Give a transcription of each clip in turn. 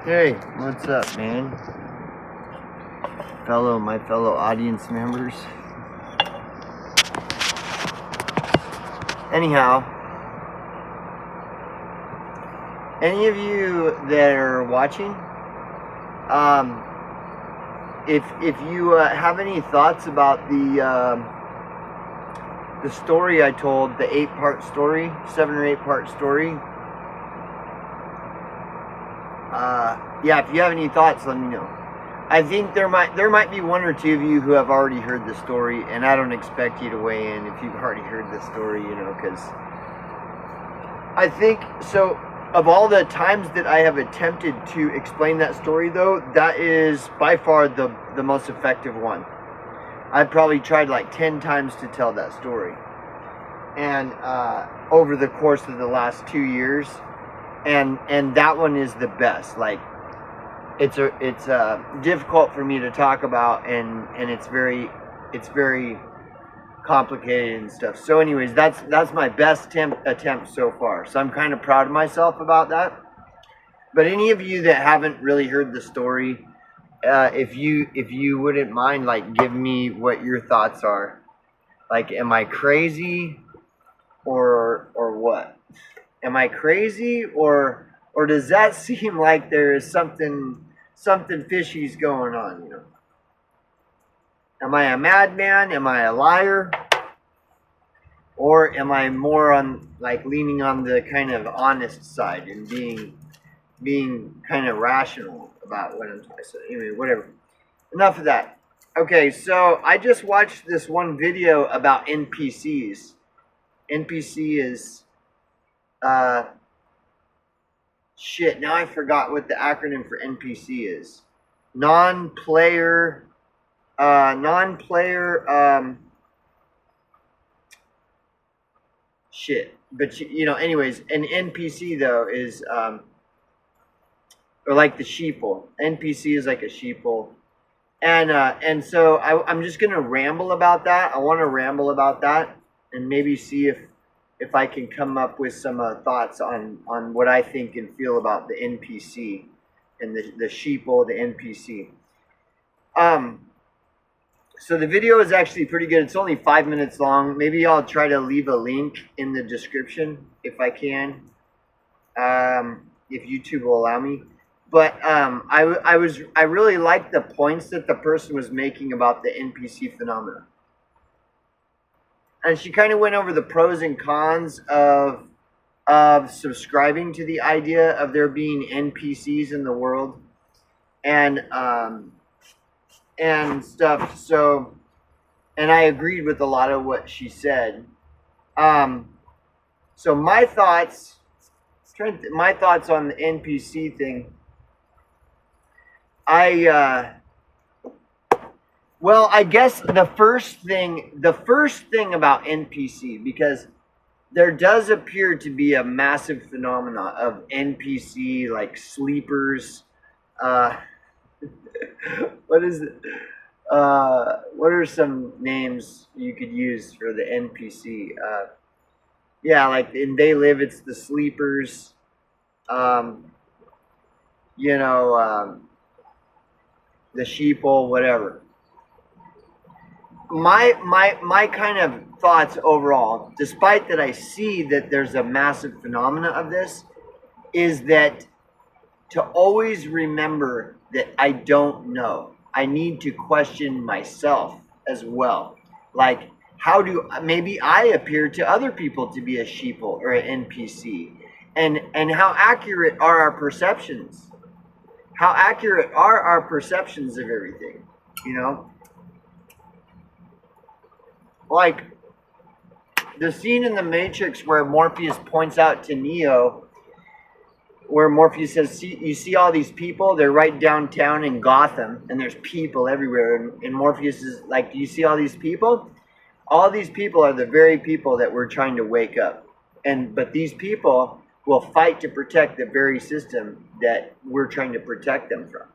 Hey, what's up, man? My fellow audience members. Anyhow, any of you that are watching, if you have any thoughts about the story I told, the 8-part story, 7 or 8-part story, yeah, if you have any thoughts, let me know. I think there might be 1 or 2 of you who have already heard the story, and I don't expect you to weigh in if you've already heard the story, because I think so. Of all the times that I have attempted to explain that story, though, that is by far the most effective one. I've probably tried like 10 times to tell that story, and over the course of the last 2 years, and that one is the best. Like, it's difficult for me to talk about, and it's very complicated and stuff. So anyways, that's my best attempt so far. So I'm kind of proud of myself about that. But any of you that haven't really heard the story, if you wouldn't mind, like, give me what your thoughts are. Like, am I crazy or what? Am I crazy or does that seem like there is something fishy's going on, Am I a madman? Am I a liar? Or am I more on, like, leaning on the kind of honest side and being kind of rational about what I'm talking about? So anyway, whatever. Enough of that. Okay, so I just watched this one video about NPCs. NPC is shit, now I forgot what the acronym for NPC is. Non-player shit. But anyways, an NPC though is or like the sheeple. NPC is like a sheeple. And so I'm just gonna ramble about that. I want to ramble about that and maybe see if I can come up with some thoughts on what I think and feel about the NPC and the sheeple, the NPC. So the video is actually pretty good. It's only 5 minutes long. Maybe I'll try to leave a link in the description if I can, if YouTube will allow me. But I really liked the points that the person was making about the NPC phenomena. And she kind of went over the pros and cons of subscribing to the idea of there being NPCs in the world, and stuff. So, and I agreed with a lot of what she said. So my thoughts on the NPC thing. Well, I guess the first thing about NPC, because there does appear to be a massive phenomena of NPC, like sleepers. What is it? What are some names you could use for the NPC? Yeah, like in They Live, it's the sleepers. The sheeple, whatever. My kind of thoughts overall, despite that I see that there's a massive phenomena of this, is that to always remember that I don't know. I need to question myself as well. Like, maybe I appear to other people to be a sheeple or an NPC, and how accurate are our perceptions? How accurate are our perceptions of everything? Like the scene in The Matrix where Morpheus points out to Neo, where Morpheus says, you see all these people? They're right downtown in Gotham, and there's people everywhere. And Morpheus is like, do you see all these people? All these people are the very people that we're trying to wake up. But these people will fight to protect the very system that we're trying to protect them from.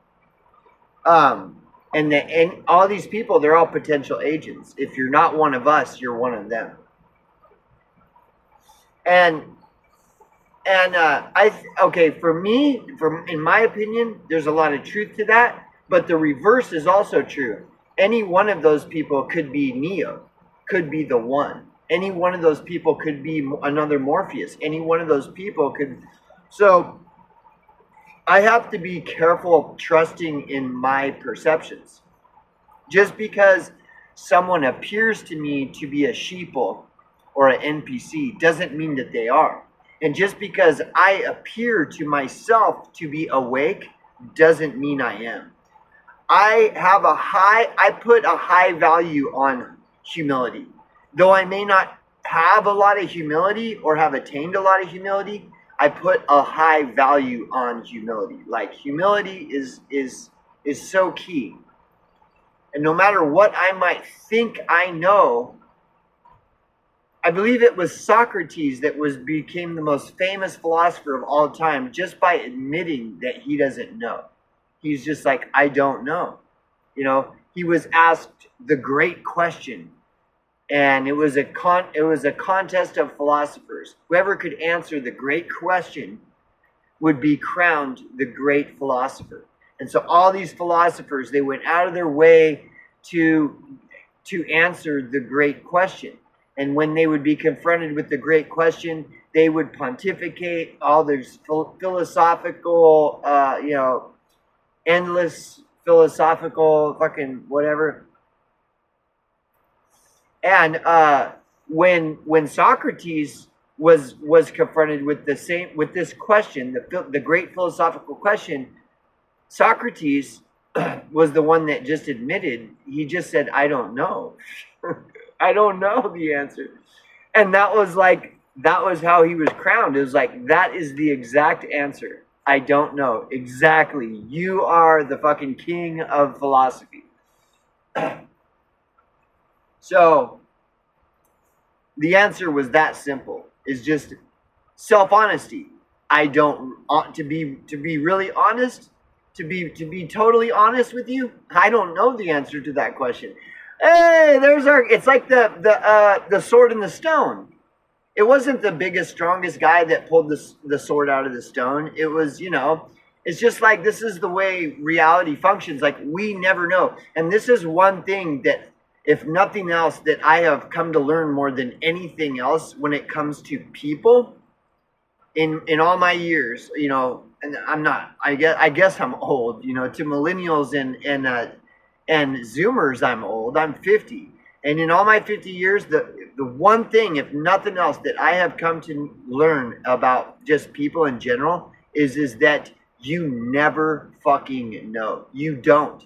And all these people, they're all potential agents. If you're not one of us, you're one of them. And And okay, for me, in my opinion, there's a lot of truth to that. But the reverse is also true. Any one of those people could be Neo, could be the One. Any one of those people could be another Morpheus. Any one of those people could. So I have to be careful trusting in my perceptions. Just because someone appears to me to be a sheeple or an NPC doesn't mean that they are. And just because I appear to myself to be awake doesn't mean I am. I put a high value on humility. Though I may not have a lot of humility or have attained a lot of humility, I put a high value on humility. Like humility is so key. And no matter what I might think I know, I believe it was Socrates that became the most famous philosopher of all time just by admitting that he doesn't know. He's just like, I don't know. You know, he was asked the great question, and it was a contest of philosophers. Whoever could answer the great question would be crowned the great philosopher. And so all these philosophers, they went out of their way to answer the great question. And when they would be confronted with the great question, they would pontificate all their philosophical, endless philosophical fucking whatever. And when Socrates was confronted with this question, the great philosophical question, Socrates was the one that just admitted, he just said, I don't know. I don't know the answer. And that was how he was crowned. It was like, that is the exact answer. I don't know. Exactly. You are the fucking king of philosophy. So the answer was that simple. It's just self-honesty. I don't to be really honest, to be totally honest with you, I don't know the answer to that question. Hey, it's like the sword and the stone. It wasn't the biggest, strongest guy that pulled the sword out of the stone. It was, it's just like, this is the way reality functions. Like, we never know. And this is one thing that, if nothing else, that I have come to learn more than anything else when it comes to people in all my years, and I'm not, I guess I'm old, to millennials and Zoomers, I'm old. I'm 50. And in all my 50 years, the one thing, if nothing else, that I have come to learn about just people in general is that you never fucking know. You don't.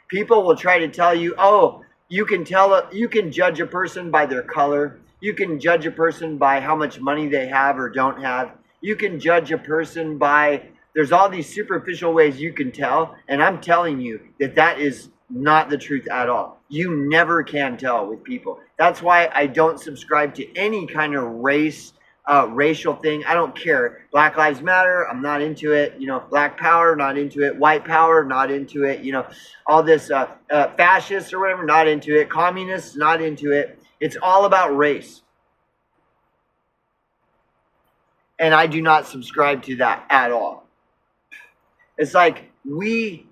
People will try to tell you, oh, you can judge a person by their color. You can judge a person by how much money they have or don't have. You can judge a person by, there's all these superficial ways you can tell. And I'm telling you that is not the truth at all. You never can tell with people. That's why I don't subscribe to any kind of racial thing. I don't care. Black Lives Matter, I'm not into it. Black power, not into it. White power, not into it. All this fascists or whatever, not into it. Communists, not into it. It's all about race. And I do not subscribe to that at all. It's like, we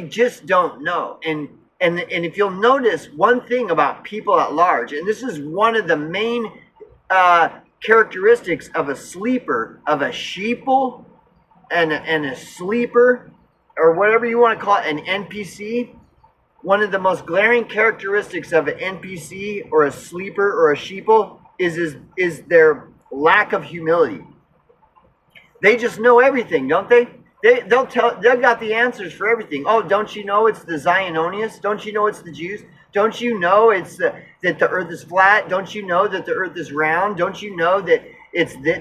just don't know. And if you'll notice one thing about people at large, and this is one of the main characteristics of a sleeper, of a sheeple and a sleeper, or whatever you want to call it, an NPC, one of the most glaring characteristics of an NPC or a sleeper or a sheeple is their lack of humility. They just know everything, don't they? They've got the answers for everything. Oh, don't you know it's the Ziononists? Don't you know it's the Jews? Don't you know that the earth is flat? Don't you know that the earth is round? Don't you know that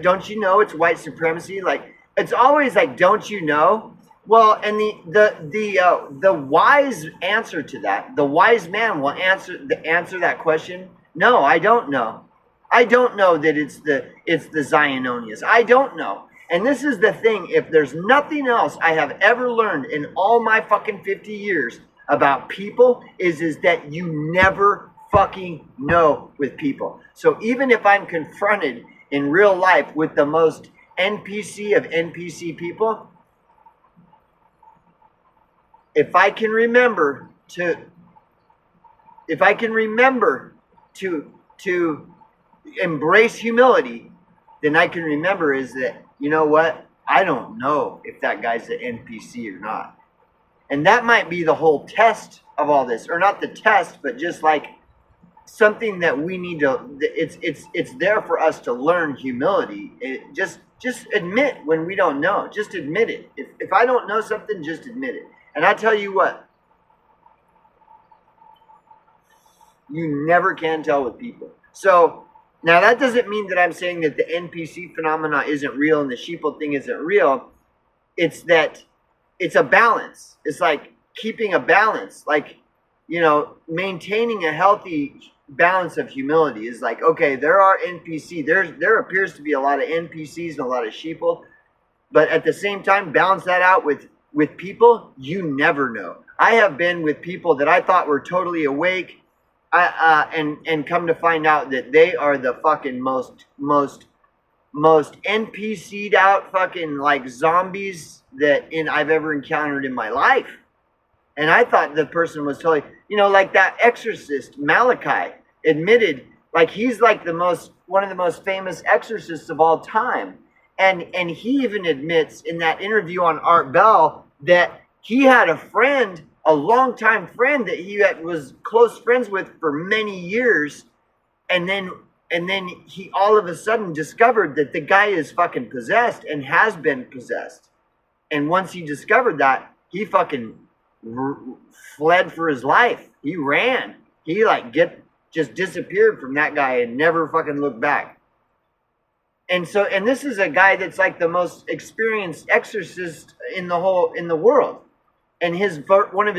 don't you know it's white supremacy? Like, it's always like, don't you know? Well, and the wise answer to that, the wise man will answer that question. No, I don't know. I don't know that it's the Ziononists. I don't know. And this is the thing, if there's nothing else I have ever learned in all my fucking 50 years about people, is that you never fucking know with people. So even if I'm confronted in real life with the most NPC of NPC people, if I can remember to embrace humility, then I can remember is that, you know what? I don't know if that guy's an NPC or not. And that might be the whole test of all this, or not the test, but just like something that we need to, it's there for us to learn humility. Just admit when we don't know. Just admit it. If I don't know something, just admit it. And I tell you what, you never can tell with people. So now that doesn't mean that I'm saying that the NPC phenomena isn't real and the sheeple thing isn't real. It's that it's a balance. It's like keeping a balance, like, you know, maintaining a healthy balance of humility is like, okay, there are NPC, there appears to be a lot of NPCs and a lot of sheeple, but at the same time, balance that out with people. You never know. I have been with people that I thought were totally awake, and come to find out that they are the fucking most NPC'd out fucking like zombies that I've ever encountered in my life. And I thought the person was totally, you know, like that exorcist, Malachi, admitted, like he's like one of the most famous exorcists of all time. And he even admits in that interview on Art Bell that he had a friend, a longtime friend that he was close friends with for many years. And then he all of a sudden discovered that the guy is fucking possessed and has been possessed. And once he discovered that, he fucking fled for his life. He ran. He like just disappeared from that guy and never fucking looked back. And this is a guy that's like the most experienced exorcist in the world. And one of his